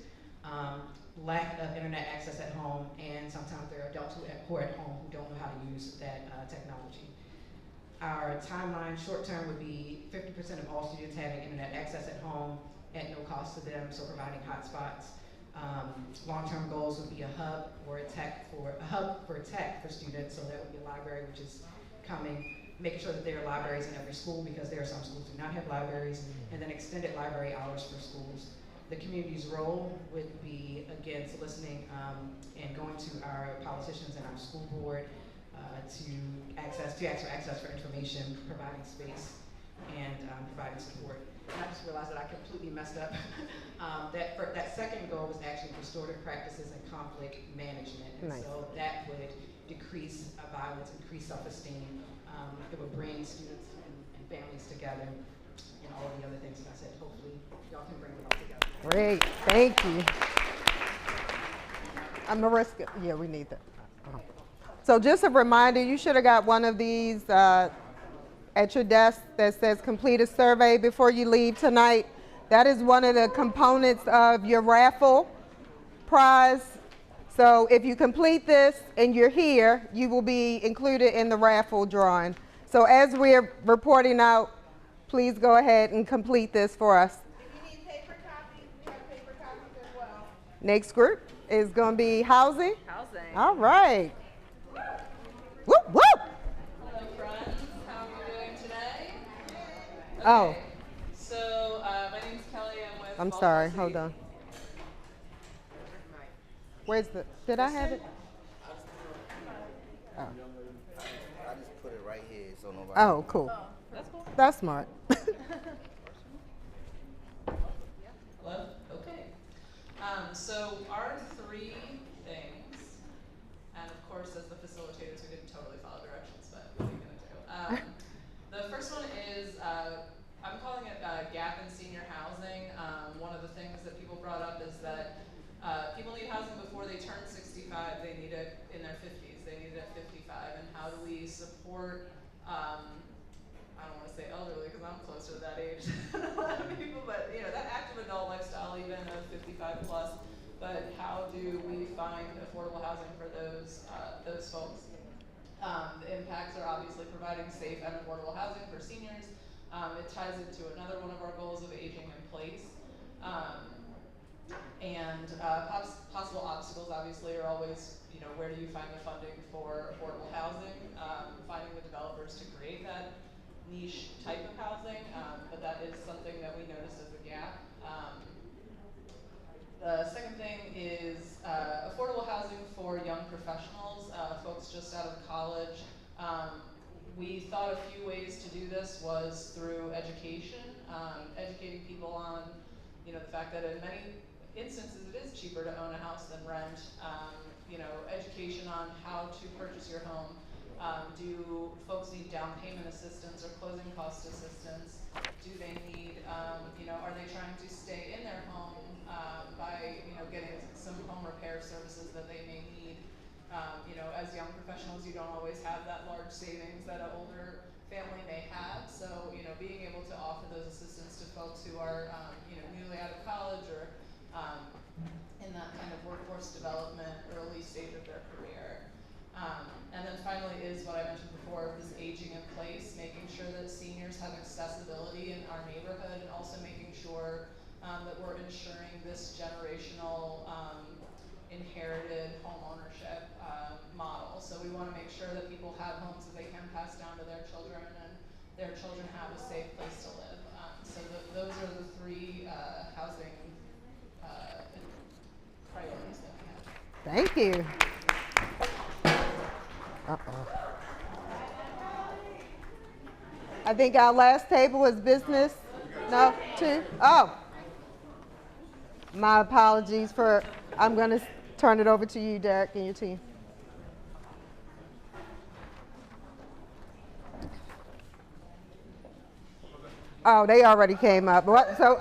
Lack of internet access at home, and sometimes there are adults who are at home who don't know how to use that technology. Our timeline, short term, would be 50% of all students having internet access at home at no cost to them, so providing hotspots. Long-term goals would be a hub for tech for students, so that would be a library, which is coming. Making sure that there are libraries in every school, because there are some schools do not have libraries, and then extended library hours for schools. The community's role would be, again, soliciting and going to our politicians and our school board to ask for access for information, providing space, and providing support. And I just realized that I completely messed up. That second goal was actually restorative practices and conflict management. And Nice. so that would decrease violence, increase self-esteem. It would bring students and families together, and all of the other things that I said. Hopefully, y'all can bring it all together. Great, thank you. Mariska, yeah, we need that. So just a reminder, you should have got one of these at your desk that says complete a survey before you leave tonight. That is one of the components of your raffle prize. So if you complete this and you're here, you will be included in the raffle drawing. So as we're reporting out, please go ahead and complete this for us. If you need paper copies, we have paper copies as well. Next group is going to be housing. Housing. All right. Whoop, whoop. Hello, friends. How are you doing today? Okay. Oh. So, my name's Kelly. I'm with I'm Baltimore sorry. City. Hold on. Where's the, did I have it? Oh. I just put it right here so nobody. Oh, cool. That's cool. That's smart. Hello? Okay. So our three things, and of course as the facilitators we didn't totally follow directions, but what are you going to do? The first one is, I'm calling it gap in senior housing. One of the things that people brought up is that people need housing before they turn 65. They need it in their 50s. They need it at 55. And how do we support, I don't want to say elderly because I'm closer to that age than a lot of people, but you know, that active adult lifestyle, even of 55 plus. But how do we find affordable housing for those folks? The impacts are obviously providing safe and affordable housing for seniors. It ties into another one of our goals of aging in place. And possible obstacles obviously are always, you know, where do you find the funding for affordable housing? Finding the developers to create that niche type of housing, but that is something that we noticed as a gap. The second thing is affordable housing for young professionals, folks just out of college. We thought a few ways to do this was through education, educating people on, you know, the fact that in many instances it is cheaper to own a house than rent. You know, education on how to purchase your home. Do folks need down payment assistance or closing cost assistance? Do they need, you know, are they trying to stay in their home by, you know, getting some home repair services that they may need? You know, as young professionals, you don't always have that large savings that an older family may have. So, you know, being able to offer those assistance to folks who are, you know, newly out of college or in that kind of workforce development early stage of their career. And then finally is what I mentioned before, this aging in place, making sure that seniors have accessibility in our neighborhood, and also making sure that we're ensuring this generational inherited home ownership model. So we want to make sure that people have homes that they can pass down to their children, and their children have a safe place to live. So those are the three housing priorities that we have. Thank you. I think our last table is business. No, two? Oh. My apologies for, I'm going to turn it over to you, Derek, and your team. Oh, they already came up. What? So,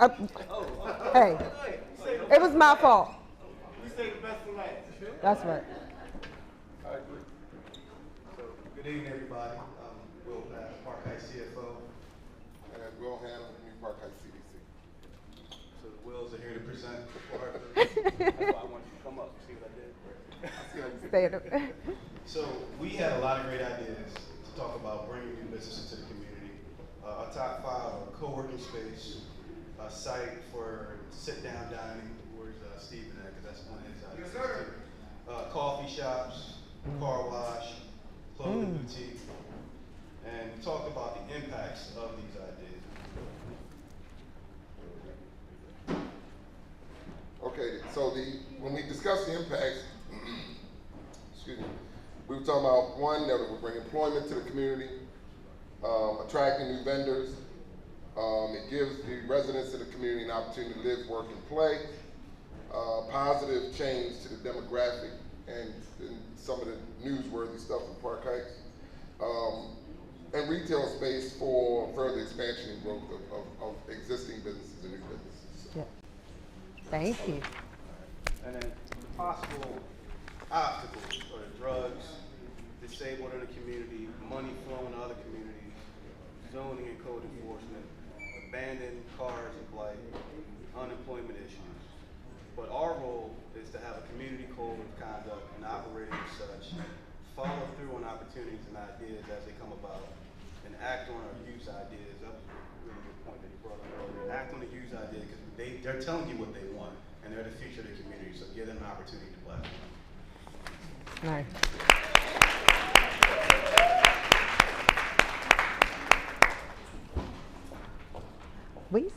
hey, it was my fault. We say the best for last. That's right. I agree. So, good evening, everybody. Will Pass, Park Heights CFO. And Will Hannah, new Park Heights CDC. So the Wills are here to present before our That's why I wanted you to come up. See what I did? So we had a lot of great ideas to talk about bringing new business into the community. Our top 5 are co-working space, a site for sit-down dining. Where's Stephen at? Because that's one of his ideas. Yes, sir. Coffee shops, car wash, clothing boutique, and we talked about the impacts of these ideas. Okay, so when we discussed the impacts, excuse me, we were talking about one, that it would bring employment to the community, attracting new vendors. It gives the residents of the community an opportunity to live, work, and play. Positive change to the demographic and some of the newsworthy stuff in Park Heights. And retail space for further expansion and growth of existing businesses and new businesses. Yeah. Thank you. And then the possible obstacles are drugs, disabled in the community, money flowing to other communities, zoning and code enforcement, abandoned cars and blight, unemployment issues. But our role is to have a community code of conduct and operating as such, follow through on opportunities and ideas as they come about, and act on our use ideas. That was a really good point that you brought up earlier. Act on the use idea because they're telling you what they want, and they're the future of the community, so give them an opportunity to platform. Nice.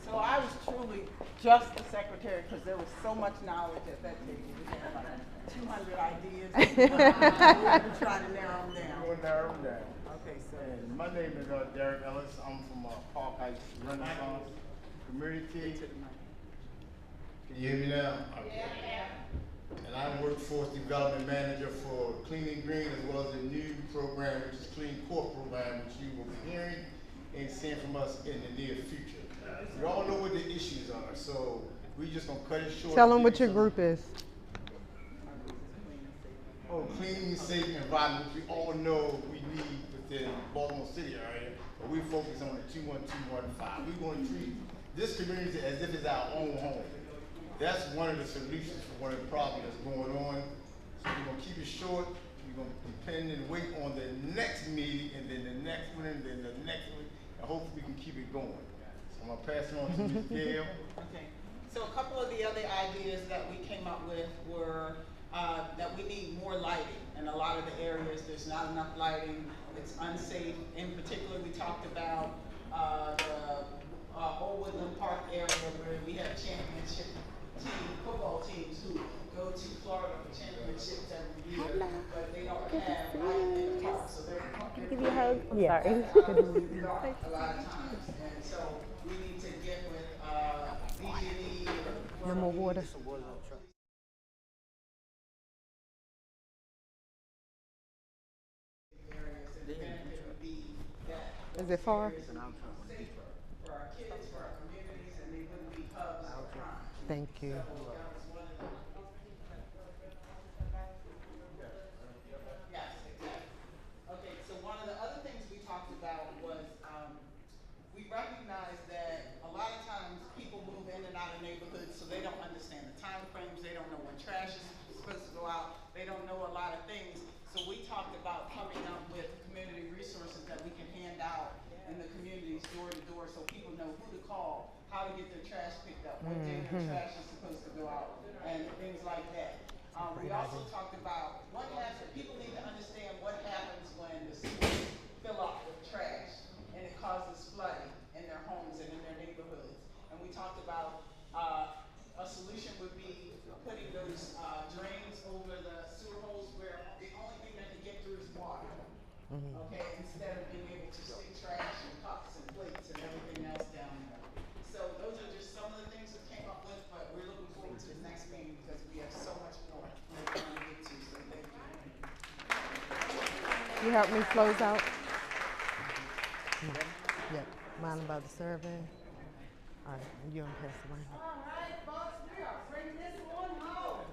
So I was truly just the secretary because there was so much knowledge at that table. We had like 200 ideas. We had to try to narrow them down. We'll narrow them down. Okay, so. And my name is Derek Ellis. I'm from Park Heights Renaissance Community. Can you hear me now? Okay. And I'm workforce development manager for Clean and Green, as well as a new program, which is Clean Core program, which you will be hearing and seeing from us in the near future. We all know what the issues are, so we're just gonna cut it short. Tell them what your group is. Oh, clean, safe environment, which we all know we need within Baltimore City area, but we focus on the 21215. We're going to treat this community as if it's our own home. That's one of the solutions for one of the problems that's going on. So we're going to keep it short. We're going to depend and wait on the next meeting, and then the next one, and then the next one, and hopefully we can keep it going. So I'm going to pass it on to Ms. Gail. Okay. So a couple of the other ideas that we came up with were that we need more lighting. In a lot of the areas, there's not enough lighting. It's unsafe. In particular, we talked about the Old Woodland Park area where we have championship football teams who go to Florida for championships every year, but they don't have lighting in the park. So they're give you a hug? Yeah. a lot of times. And so we need to get with BG&E. No more water. Is it far? For our kids, for our communities, and they wouldn't be hubs of crime. Thank you. Yes, exactly. Okay, so one of the other things we talked about was we recognize that a lot of times people move in and out of neighborhoods, so they don't understand the time frames, they don't know when trash is supposed to go out, they don't know a lot of things. So we talked about coming up with community resources that we can hand out in the communities door to door so people know who to call, how to get their trash picked up, what day their trash is supposed to go out, and things like that. We also talked about what happens, people need to understand what happens when the streets fill up with trash and it causes flooding in their homes and in their neighborhoods. And we talked about a solution would be putting those drains over the sewer holes where the only thing that can get through is water. Okay, instead of being able to stick trash and cups and plates and everything else down there. So those are just some of the things we came up with, but we're looking forward to the next meeting because we have so much more we're trying to get to, so thank you. You help me close out? Yeah. Mind about the survey? right, you and Pastor Randall. All right, folks, we are bringing this on home.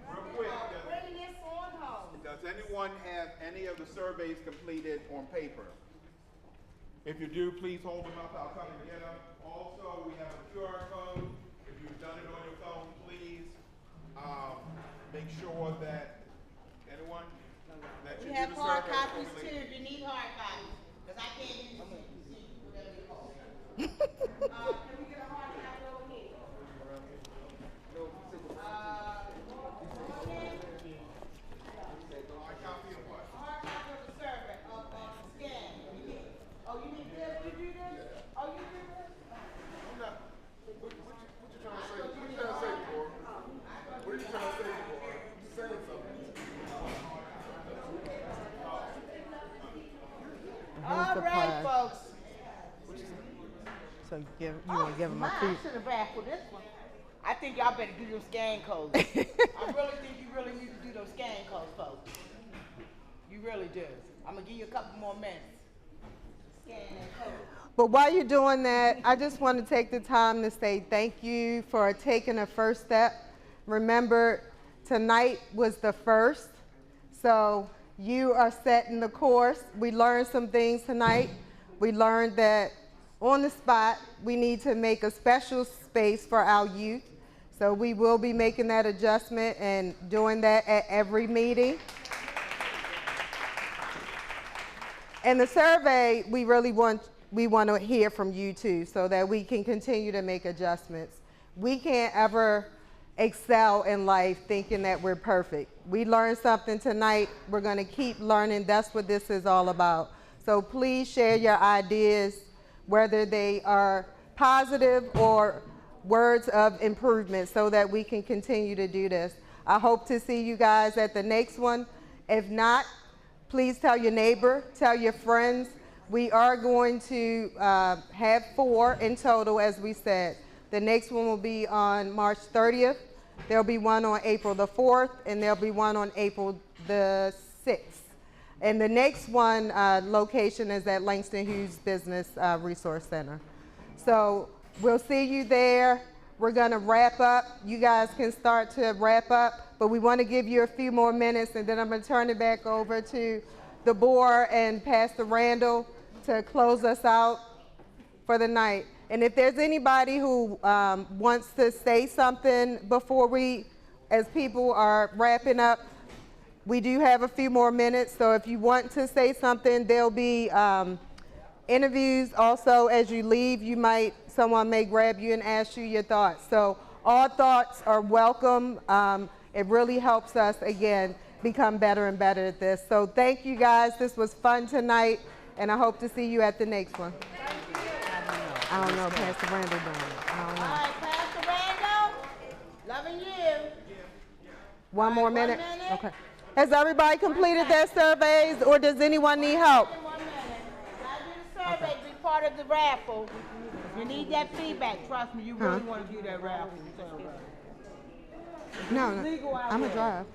Real quick, Bringing this on home. does anyone have any of the surveys completed on paper? If you do, please hold them up. I'll come and get them. Also, we have a QR code. If you've done it on your phone, please make sure that anyone that you We do have the hard survey copies before too, we leave. if you need hard copies, because I can't use whatever you call it. Can we get a hard copy over here? Hard copy of what? Hard copy of the survey, of the scan. Oh, you need this, you do this? Oh, you do this? I'm not. What you trying to say? What you trying to say, boy? What are you trying to say, boy? You saying something? All right, folks. So you want to give them a I free. should have asked for this one. I think y'all better do those scan codes. I really think you really need to do those scan codes, folks. You really do. I'm gonna give you a couple more minutes. Scan that code. But while you're doing that, I just want to take the time to say thank you for taking a first step. Remember, tonight was the first, so you are setting the course. We learned some things tonight. We learned that on the spot, we need to make a special space for our youth. So we will be making that adjustment and doing that at every meeting. And the survey, we want to hear from you too, so that we can continue to make adjustments. We can't ever excel in life thinking that we're perfect. We learned something tonight. We're going to keep learning. That's what this is all about. So please share your ideas, whether they are positive or words of improvement, so that we can continue to do this. I hope to see you guys at the next one. If not, please tell your neighbor, tell your friends. We are going to have 4 in total, as we said. The next one will be on March 30th. There'll be one on April the 4th, and there'll be one on April the 6th. And the next one location is at Langston Hughes Business Resource Center. So we'll see you there. We're going to wrap up. You guys can start to wrap up, but we want to give you a few more minutes, and then I'm going to turn it back over to the board and Pastor Randall to close us out for the night. And if there's anybody who wants to say something before as people are wrapping up, we do have a few more minutes. So if you want to say something, there'll be interviews also as you leave. Someone may grab you and ask you your thoughts. So all thoughts are welcome. It really helps us, again, become better and better at this. So thank you guys. This was fun tonight, and I hope to see you at the next one. I don't know, Pastor Randall doing it. I don't know. All right, Pastor Randall, loving you. One more minute? 1 minute. Okay. Has everybody completed their surveys, or does anyone need help? 1 minute. Now do the survey, be part of the raffle. You need that feedback. Trust me, you really want to do that raffle. No, Legal out I'm a there. drive.